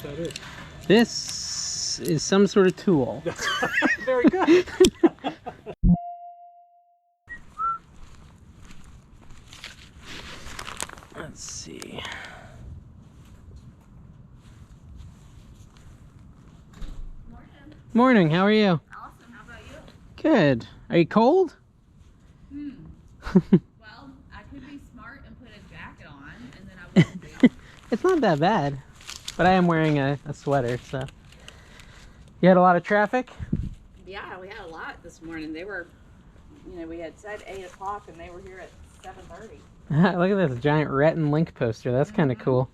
that is? This is some sort of tool. Very good. Let's see. Morning, how are you? Awesome, how about you? Good. Are you cold? Well, I could be smart and put a jacket on, and then I wouldn't be. It's not that bad, but I am wearing a sweater, so. You had a lot of traffic? Yeah, we had a lot this morning. They were, we had said 8 o'clock, and they were here at 7:30. Look at this giant Rhett and Link poster. That's kind of cool.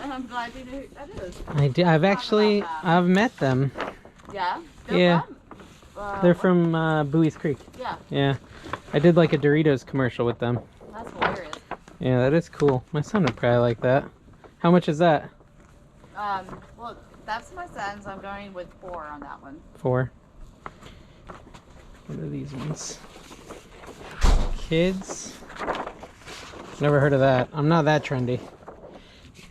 I'm glad you knew who that is. I do. I've met them. Yeah? Yeah. They're What? from Bowie's Creek. Yeah, Yeah. I did like a Doritos commercial with them. that's hilarious. Yeah, that is cool. My son would probably like that. How much is that? Well, that's my son's. I'm going with 4 on that one. 4. What are these ones? Kids? Never heard of that. I'm not that trendy.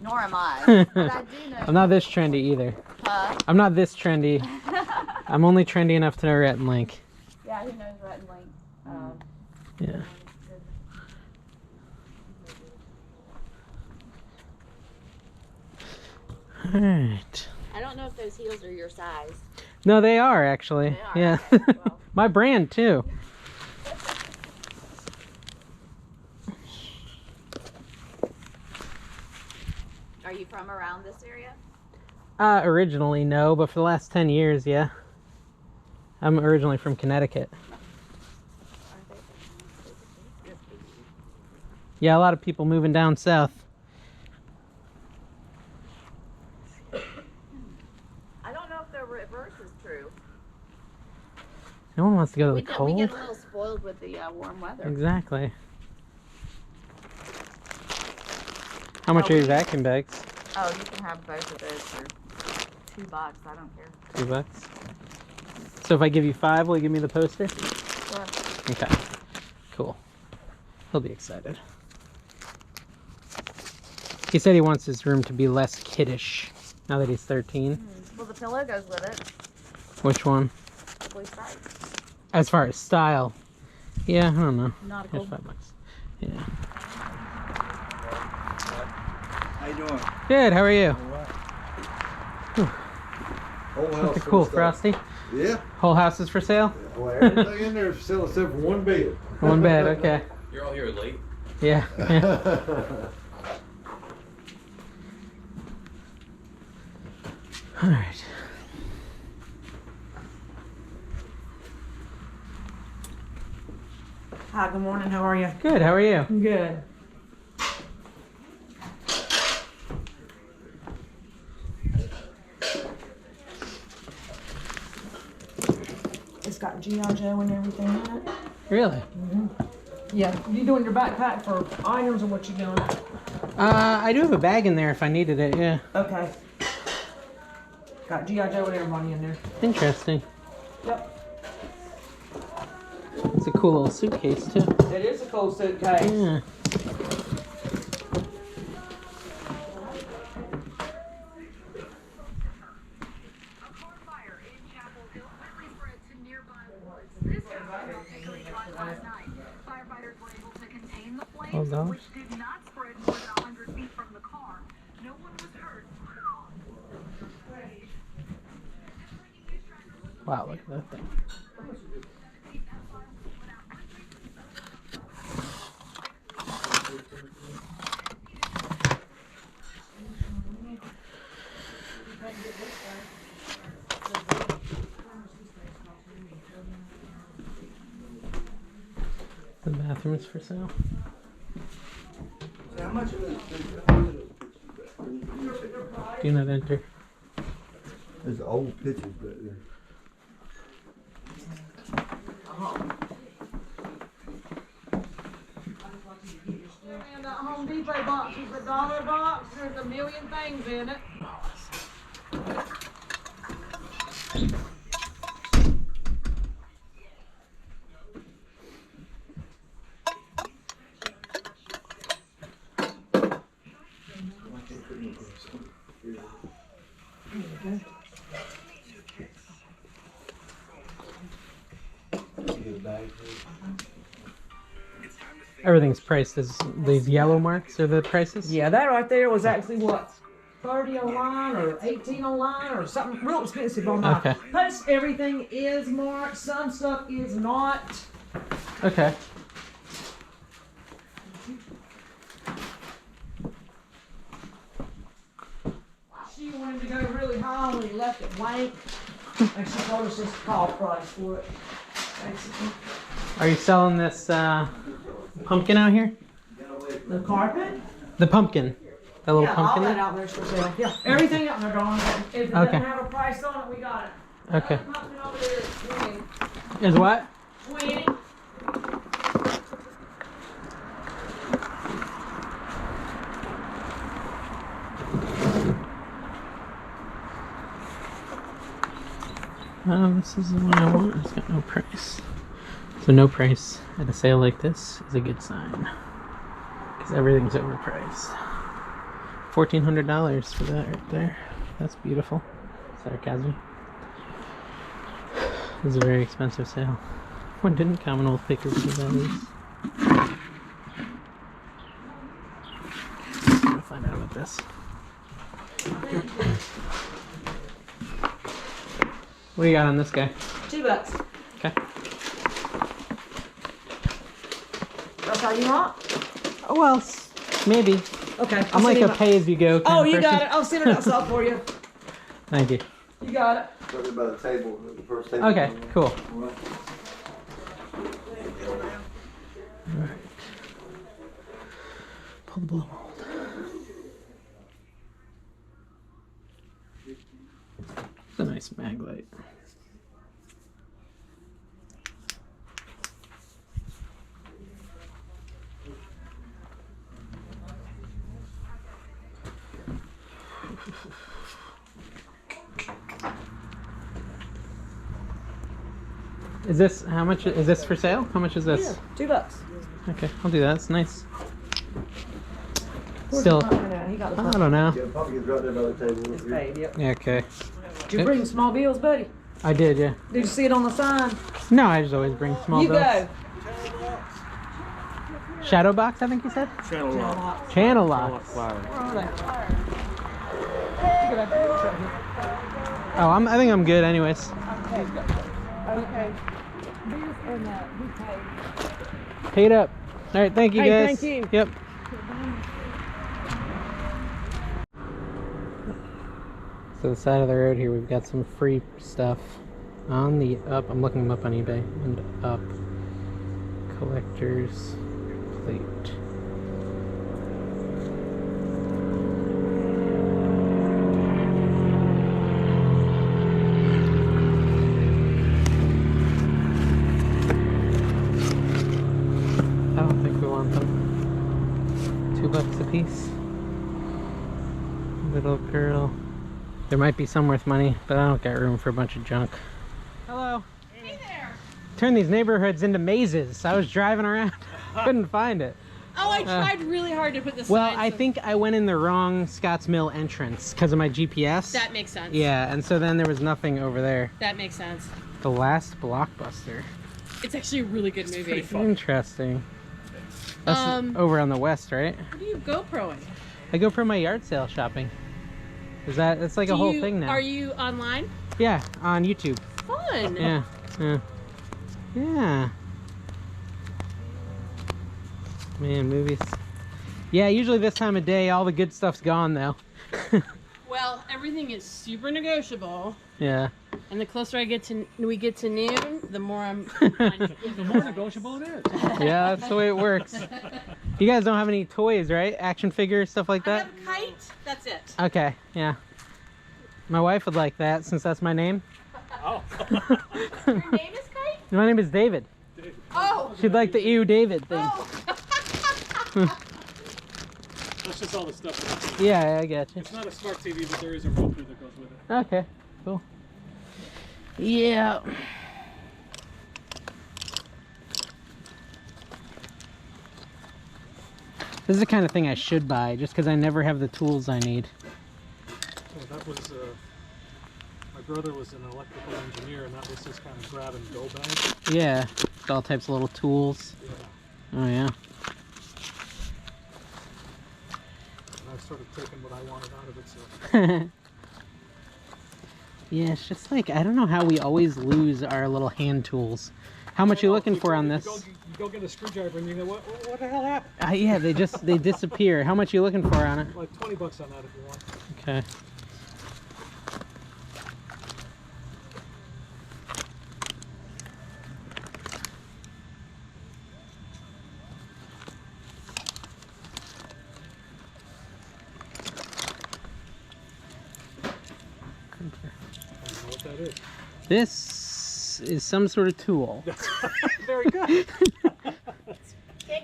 Nor am I. But I do know. I'm not this trendy either. Huh? I'm not this trendy. I'm only trendy enough to know Rhett and Link. Yeah, who knows Rhett and Link? Yeah. Alright. I don't know if those heels are your size. No, they are actually. They are. Yeah. Well. My brand too. Are you from around this area? Originally no, but for the last 10 years, yeah. I'm originally from Connecticut. Yeah, a lot of people moving down south. I don't know if the reverse is true. No one wants to go to the We cold. get a little spoiled with the warm weather. Exactly. How much are your vacuum bags? Oh, you can have both of those for $2. I don't care. $2. So if I give you 5, will you give me the poster? Sure. Okay. Cool. He'll be excited. He said he wants his room to be less kiddish now that he's 13. Well, the pillow goes with it. Which one? The blue stripe. As far as style. Yeah, I don't know. Not a Here's cool. $5. Yeah. How you doing? Good, how are you? All right. Whole house Looking full cool, of stuff. Frosty. Yeah. Whole house is for sale? Well, everything in there is still except for one bed. One bed, okay. You're all here late. Yeah. All right. Hi, good morning. How are you? Good, how are you? Good. It's got G.I. Joe and everything in it. Really? Yeah, you doing your backpack for items or what you doing? I do have a bag in there if I needed it, yeah. Okay. Got G.I. Joe and everybody in there. Interesting. Yep. It's a cool little suitcase, too. It is a cool suitcase. Yeah. $12. Which did not spread more than 100 feet from the car. No one was hurt. Wow, look at that thing. The bathroom's for sale. How much of it? Do not enter. There's old pictures back there. And that Home Depot box is a dollar box. There's a million things in it. Everything's priced as these yellow marks are the prices? Yeah, that right there was actually what, 30 online or 18 online or something real expensive online. Okay. Plus everything is marked, some stuff is not. Okay. She wanted to go really high when he left it blank. And she told us just to call price for it. Basically. Are you selling this pumpkin out here? The carpet? The pumpkin. The little Yeah, pumpkin? all that out there's for sale. Yeah, everything out there, darling. If it Okay. doesn't have a price on it, we got it. Okay. That pumpkin over there is 20. Is what? 20. This is the one I want. It's got no price. So no price at a sale like this is a good sign. Because everything's overpriced. $1,400 for that right there. That's beautiful. Sarcasm. This is a very expensive sale. One didn't come in old pickers for that is. I'm gonna find out about this. What do you got on this guy? $2. Okay. That's how you want? Oh, well, maybe. Okay. I'm like a pay-as-you-go kind Oh, of you person. got it. I'll send it outside for you. Thank you. You got it. Talking about the table, the first table. Okay, cool. Alright. Pull the blow mold. It's a nice mag light. Is this, how much, is this for sale? How much is this? Yeah, $2. Okay, I'll do that. It's nice. Where's Still, the pumpkin at? He got the I pumpkin. don't know. Yeah, pumpkin's right there by the table. It's paid, yep. Yeah, okay. Did you bring small bills, buddy? I did, yeah. Did you see it on the sign? No, I just always bring small You bills. go. Shadow box, I think you said? Channel lock. Channel locks. Where are they? You go back there. It's right here. Oh, I think I'm good anyways. Okay. Bills or not? We paid. Paid up. All right, thank you Hey, guys. thank you. Yep. So the side of the road here, we've got some free stuff on the up. I'm looking them up on eBay and up. Collector's plate. I don't think we want them. $2 a piece. Little girl. There might be some worth money, but I don't got room for a bunch of junk. Hello. Hey there. Turn these neighborhoods into mazes. I was driving around, couldn't find it. Oh, I tried really hard to put this. Well, I think I went in the wrong Scotts Mill entrance because of my GPS. that makes sense. Yeah, and so then there was nothing over there. That makes sense. The Last Blockbuster. It's actually a really good movie. Interesting. That's over on the west, right? What are you GoProing? I go for my yard sale shopping. Is that, it's like a whole thing now. Are you online? Yeah, on YouTube. Fun. Yeah, yeah. Yeah. Man, movies. Yeah, usually this time of day, all the good stuff's gone though. Well, everything is super negotiable, Yeah. and the closer we get to noon, the more I'm. The more negotiable it is. Yeah, that's the way it works. You guys don't have any toys, right? Action figures, stuff like I that? have a kite. That's it. Okay, yeah. My wife would like that since that's my name. Oh. Your name is Kite? My name is David. Oh. She'd like the ew David thing. Oh. That's just all the stuff. Yeah, I get you. It's not a smart TV, but there is a Roku that goes with it. Okay, cool. Yeah. This is the kind of thing I should buy, just because I never have the tools I need. Oh, that was My brother was an electrical engineer, and that was his kind of grab and go bag. Yeah, with all types of little tools. Yeah. Oh yeah. And I've sort of taken what I wanted out of it, so. Yeah, it's just like, I don't know how we always lose our little hand tools. How much you looking for on this? You go get a screwdriver and you go, what the hell happened? Yeah, they disappear. How much you looking for on it? Like $20 on that if you want. Okay. I don't know what that is. This is some sort of tool. Very good.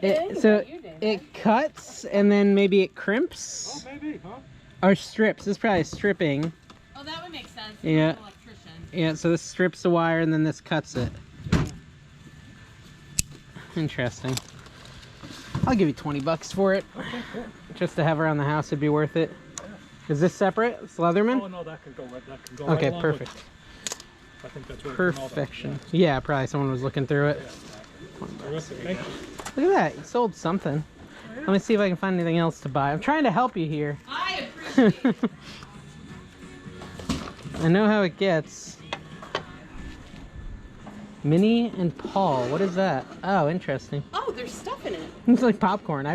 It cuts and then maybe it crimps Oh, maybe, huh? or strips. This is probably stripping. Oh, that would make sense. Yeah. I'm an electrician. Yeah, so this strips the wire and then this cuts it. Interesting. I'll give you $20 for it. Okay, cool. Just to have around the house, it'd be worth it. Is this separate? It's Leatherman? Oh, no, that can go right, that can go Okay, right along with perfect. it. I think that's where it came all that, Perfection. Yeah, probably someone was looking through it. Terrific, thank you. Look at that, you sold something. Let me see if I can find anything else to buy. I'm trying to help you here. I appreciate it. I know how it gets. Minnie and Paul, what is that? Oh, interesting. Oh, there's stuff in it. It's like popcorn.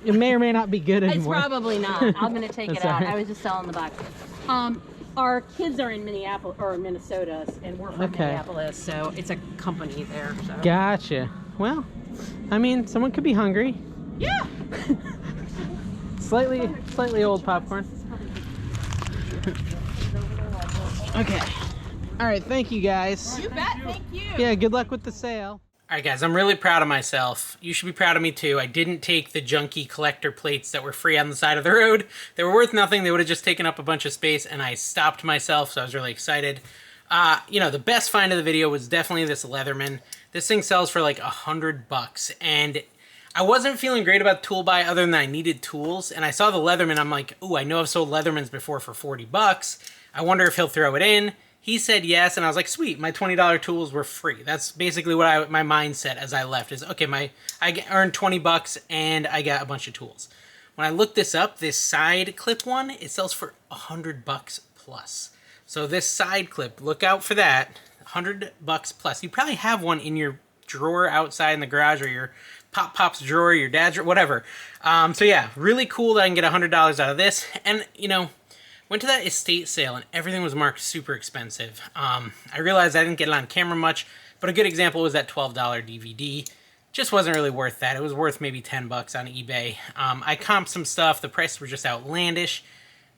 It may or may not be good It's anymore. probably not. I'm gonna take That's it out. all right. I was just selling the box. Our kids are in Minneapolis or Minnesota, and we're from Okay. Minneapolis, so it's a company there. So. Gotcha. Well, I mean, someone could be hungry. Yeah. Slightly old popcorn. Okay. All right, thank you guys. You bet. Thank you. Yeah, good luck with the sale. All right, guys, I'm really proud of myself. You should be proud of me, too. I didn't take the junky collector plates that were free on the side of the road. They were worth nothing. They would have just taken up a bunch of space, and I stopped myself, so I was really excited. You know, the best find of the video was definitely this Leatherman. This thing sells for like $100, and I wasn't feeling great about the tool buy other than I needed tools, and I saw the Leatherman. I'm like, ooh, I know I've sold Leathermans before for $40. I wonder if he'll throw it in. He said yes, and I was like, sweet, my $20 tools were free. That's basically what my mindset as I left is, okay, I earned $20 and I got a bunch of tools. When I looked this up, this side clip one, it sells for $100 plus. So this side clip, look out for that, $100 plus. You probably have one in your drawer outside in the garage or your Pop's drawer, your dad's drawer, whatever. So yeah, really cool that I can get $100 out of this. And, you know, went to that estate sale and everything was marked super expensive. I realized I didn't get it on camera much, but a good example was that $12 DVD. Just wasn't really worth that. It was worth maybe $10 on eBay. I comped some stuff. The prices were just outlandish,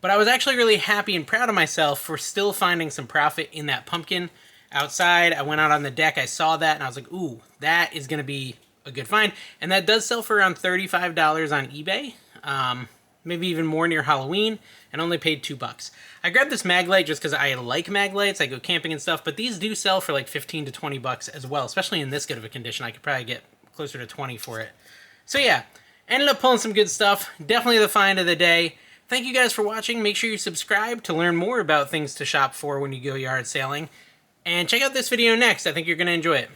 but I was actually really happy and proud of myself for still finding some profit in that pumpkin outside. I went out on the deck. I saw that and I was like, ooh, that is going to be a good find. And that does sell for around $35 on eBay. Maybe even more near Halloween, and only paid $2. I grabbed this mag light just because I like mag lights. I go camping and stuff, but these do sell for like $15 to $20 as well, especially in this good of a condition. I could probably get closer to 20 for it. So yeah, ended up pulling some good stuff. Definitely the find of the day. Thank you guys for watching. Make sure you subscribe to learn more about things to shop for when you go yard sailing. And check out this video next. I think you're going to enjoy it.